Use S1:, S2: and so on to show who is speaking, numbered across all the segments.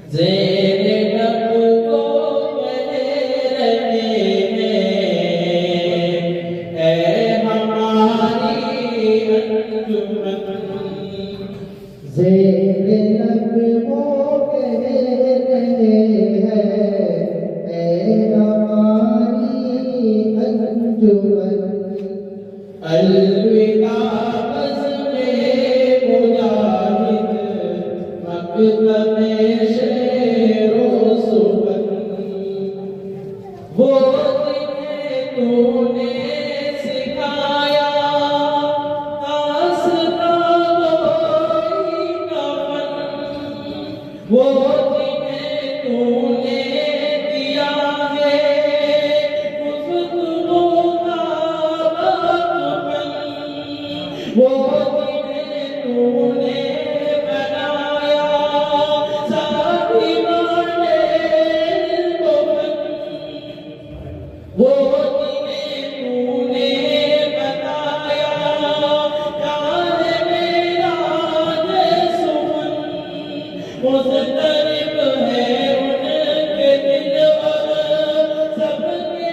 S1: ज़ेरे लब को कह रहे हैं, ऐ हमारी अंजुमन।
S2: ज़ेरे लब को कह रहे हैं, ऐ हमारी अंजुमन।
S1: अलविदा बज़्म-ए मुजाहिद, मकतब-ए शेर-ओ-सुबन। वो जिन्हें तूने सिखाया, दास्तां वही कफन। वो जिन्हें तूने दिया है गुफ्तगू का बचपन। वो जिन्हें तूने बनाया साहिबाने इल्मुबन। वो जिन्हें तूने बताया जाने मेरा सुमन। मुज़तरिब है उनके दिल और सबके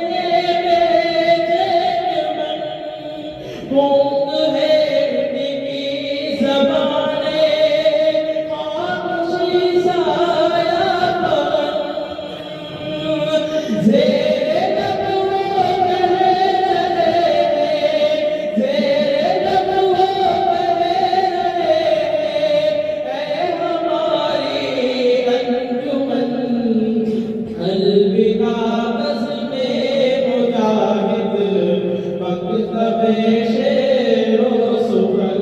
S1: बेचैन मन। गूंग है उनकी ज़बानें, खामोशी साया पवन। ज़ेरे लब वो कह रहे हैं, ज़ेरे लब वो कह रहे हैं, ऐ हमारी अंजुमन। अलविदा बज़्म-ए मुजाहिद, मकतब-ए शेर-ओ-सुबन।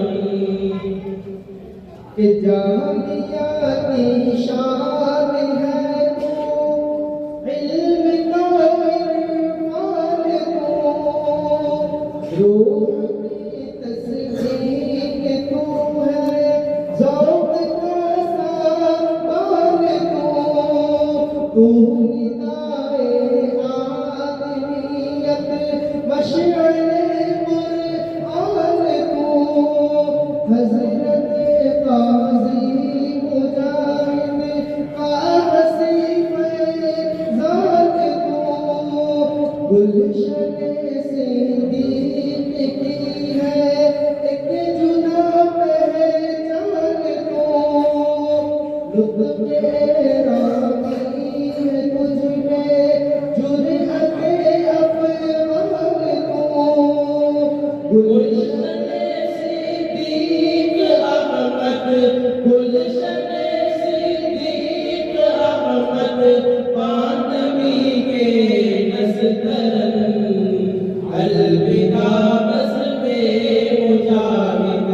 S2: कि जामिया की शान है तू, इल्म का इरफान तू, रूह की तस्कीन तू है, ज़ौक़ का सामान तू निदाए आदमियत, मशअले कुरआन तू, हज़रत क़ाज़ी मुजाहिद का हसीब-ए-ज़ात तू, गुलशन-ए सिद्दीक़ की है एक जुदा पहचान तू, लुत्फ़-ए रागी है तुझ में, जुरअत-ए अफ़ग़ान तू,
S1: गुलशन-ए सिद्दीक़ अहमद, गुलशन-ए सिद्दीक़ अहमद, पानवी के नज़्करन। अलविदा बज़्म-ए मुजाहिद,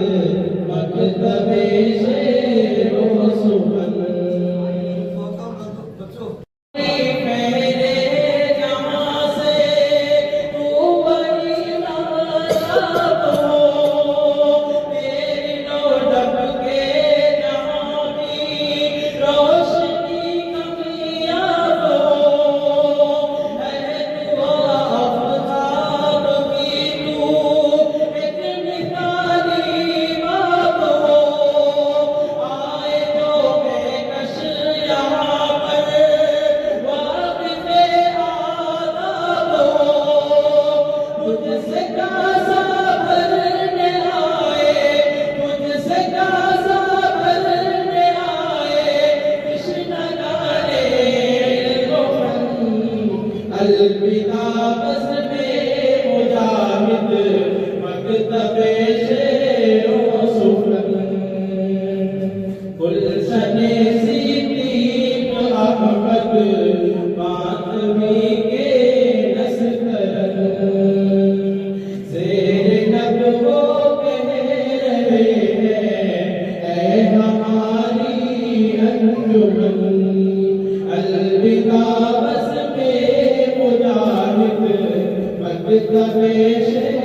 S1: मकतब-ए शेर-ओ-सुबन। फहरे जहाँ से तू बड़ी नायाब हो, तेरी नौटप के जहाँ भी रोशनी कामयाब हो। है दुआ अफ़ताब की तू एक मिसाली बाब हो। आए जो बेकश यहाँ पर वाक़िफ़े आदाब हो। तुझसे काज़ा भरने आए, तुझसे काज़ा भरने आए, कृष्णगाने इल्म-ओ-फ़न। अलविदा बज़्म-ए मुजाहिद, मकतब-ए शेर-ओ-सुबन। गुलशन-ए सिद्दीक़ अहमद, पानवी के नज़्करन। ज़ेरे लब वो कह रहे हैं, ऐ हमारी अंजुमन। अलविदा बज़्म-ए मुजाहिद, मकतब-ए शेर